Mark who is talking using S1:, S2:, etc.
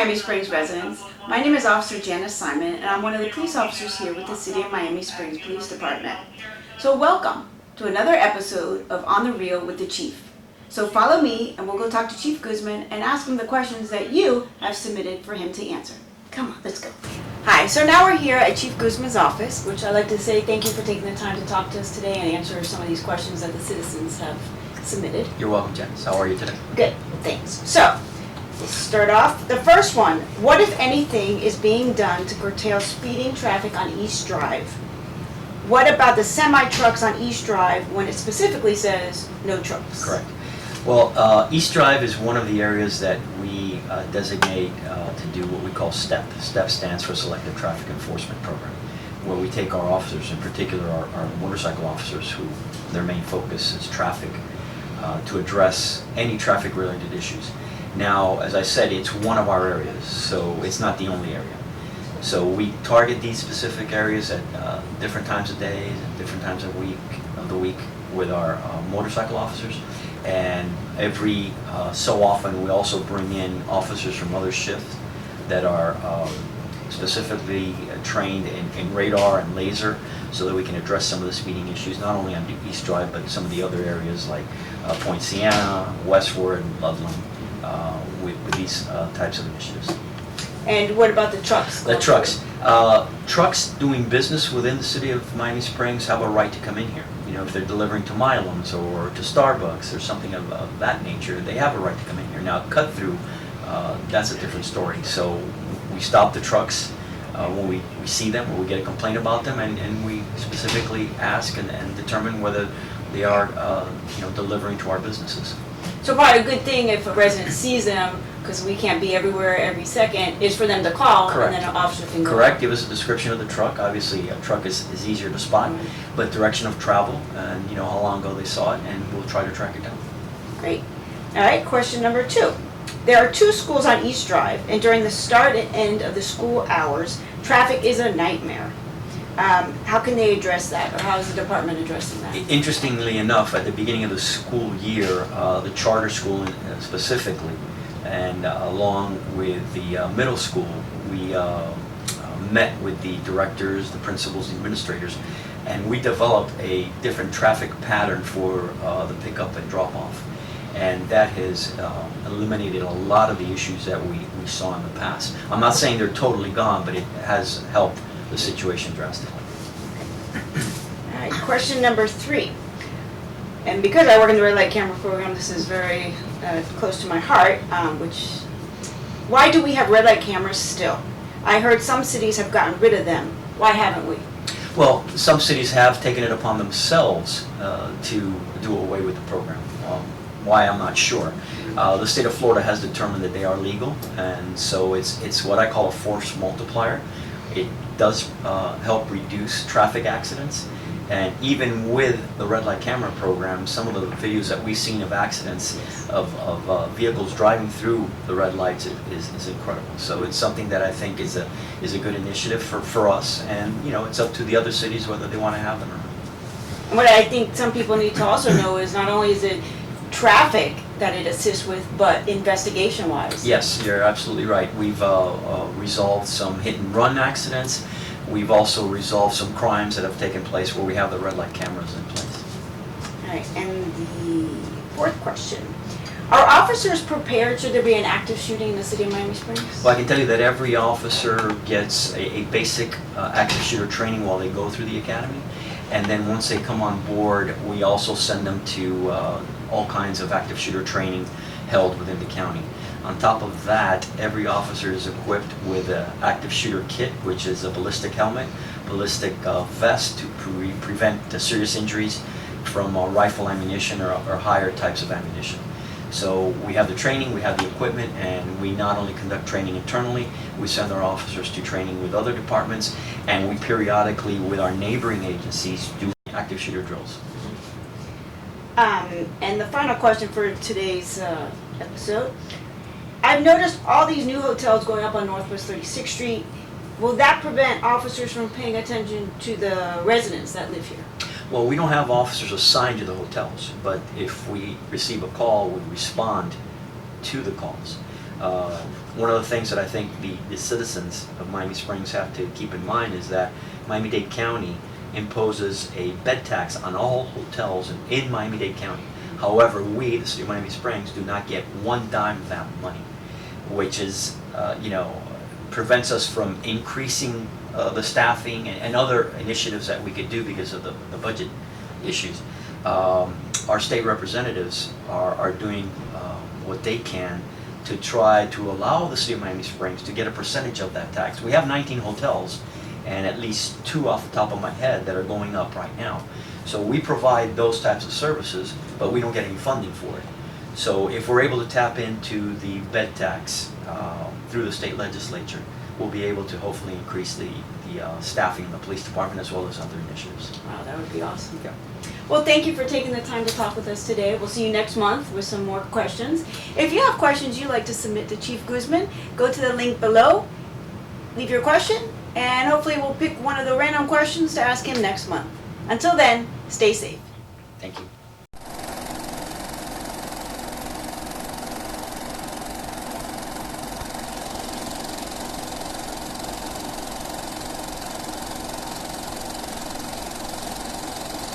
S1: Miami Springs residents. My name is Officer Janice Simon, and I'm one of the police officers here with the City of Miami Springs Police Department. So welcome to another episode of On the Real with the Chief. So follow me, and we'll go talk to Chief Guzman and ask him the questions that you have submitted for him to answer. Come on, let's go. Hi, so now we're here at Chief Guzman's office, which I'd like to say thank you for taking the time to talk to us today and answer some of these questions that the citizens have submitted.
S2: You're welcome, Janice. How are you today?
S1: Good, thanks. So, let's start off. The first one, what if anything is being done to curtail speeding traffic on East Drive? What about the semi-trucks on East Drive when it specifically says no trucks?
S2: Correct. Well, East Drive is one of the areas that we designate to do what we call STEP. STEP stands for Selective Traffic Enforcement Program, where we take our officers, in particular our motorcycle officers, who their main focus is traffic, to address any traffic-related issues. Now, as I said, it's one of our areas, so it's not the only area. So we target these specific areas at different times of day and different times of the week with our motorcycle officers. And every so often we also bring in officers from other shifts that are specifically trained in radar and laser, so that we can address some of the speeding issues, not only on East Drive, but some of the other areas like Point Siena, Westward, Loveland, with these types of initiatives.
S1: And what about the trucks?
S2: The trucks. Trucks doing business within the city of Miami Springs have a right to come in here. You know, if they're delivering to Milam's or to Starbucks or something of that nature, they have a right to come in here. Now, cut through, that's a different story. So we stop the trucks when we see them, when we get a complaint about them, and we specifically ask and determine whether they are delivering to our businesses.
S1: So probably a good thing if a resident sees them, because we can't be everywhere every second, is for them to call.
S2: Correct.
S1: And then an officer can go.
S2: Correct. Give us a description of the truck. Obviously, a truck is easier to spot, but direction of travel and how long ago they saw it, and we'll try to track it down. Great.
S1: All right, question number 2. There are 2 schools on East Drive, and during the start and end of the school hours, traffic is a nightmare. How can they address that, or how is the department addressing that?
S2: Interestingly enough, at the beginning of the school year, the charter school specifically, and along with the middle school, we met with the directors, the principals, the administrators, and we developed a different traffic pattern for the pickup and drop-off. And that has eliminated a lot of the issues that we saw in the past. I'm not saying they're totally gone, but it has helped the situation drastically.
S1: All right, question number 3. And because I work in the red light camera program, this is very close to my heart, why do we have red light cameras still? I heard some cities have gotten rid of them. Why haven't we?
S2: Well, some cities have taken it upon themselves to do away with the program. Why, I'm not sure. The state of Florida has determined that they are legal, and so it's what I call a force multiplier. It does help reduce traffic accidents, and even with the red light camera program, some of the videos that we've seen of accidents of vehicles driving through the red lights is incredible. So it's something that I think is a good initiative for us, and it's up to the other cities whether they want to have them or not.
S1: And what I think some people need to also know is not only is it traffic that it assists with, but investigation-wise.
S2: Yes, you're absolutely right. We've resolved some hit-and-run accidents. We've also resolved some crimes that have taken place where we have the red light cameras in place.
S1: All right, and the 4th question. Are officers prepared should there be an active shooting in the city of Miami Springs?
S2: Well, I can tell you that every officer gets a basic active shooter training while they go through the academy. And then once they come on board, we also send them to all kinds of active shooter training held within the county. On top of that, every officer is equipped with an active shooter kit, which is a ballistic helmet, ballistic vest to prevent serious injuries from rifle ammunition or higher types of ammunition. So we have the training, we have the equipment, and we not only conduct training internally, we send our officers to training with other departments, and we periodically, with our neighboring agencies, do active shooter drills.
S1: And the final question for today's episode. I've noticed all these new hotels going up on Northwest 36th Street. Will that prevent officers from paying attention to the residents that live here?
S2: Well, we don't have officers assigned to the hotels, but if we receive a call, we respond to the calls. One of the things that I think the citizens of Miami Springs have to keep in mind is that Miami-Dade County imposes a bed tax on all hotels in Miami-Dade County. However, we, the city of Miami Springs, do not get one dime of that money, which is, prevents us from increasing the staffing and other initiatives that we could do because of the budget issues. Our state representatives are doing what they can to try to allow the city of Miami Springs to get a percentage of that tax. We have 19 hotels, and at least 2 off the top of my head that are going up right now. So we provide those types of services, but we don't get any funding for it. So if we're able to tap into the bed tax through the state legislature, we'll be able to hopefully increase the staffing in the police department as well as other initiatives.
S1: Wow, that would be awesome.
S2: Yeah.
S1: Well, thank you for taking the time to talk with us today. We'll see you next month with some more questions. If you have questions you'd like to submit to Chief Guzman, go to the link below, leave your question, and hopefully we'll pick one of the random questions to ask him next month. Until then, stay safe.
S2: Thank you.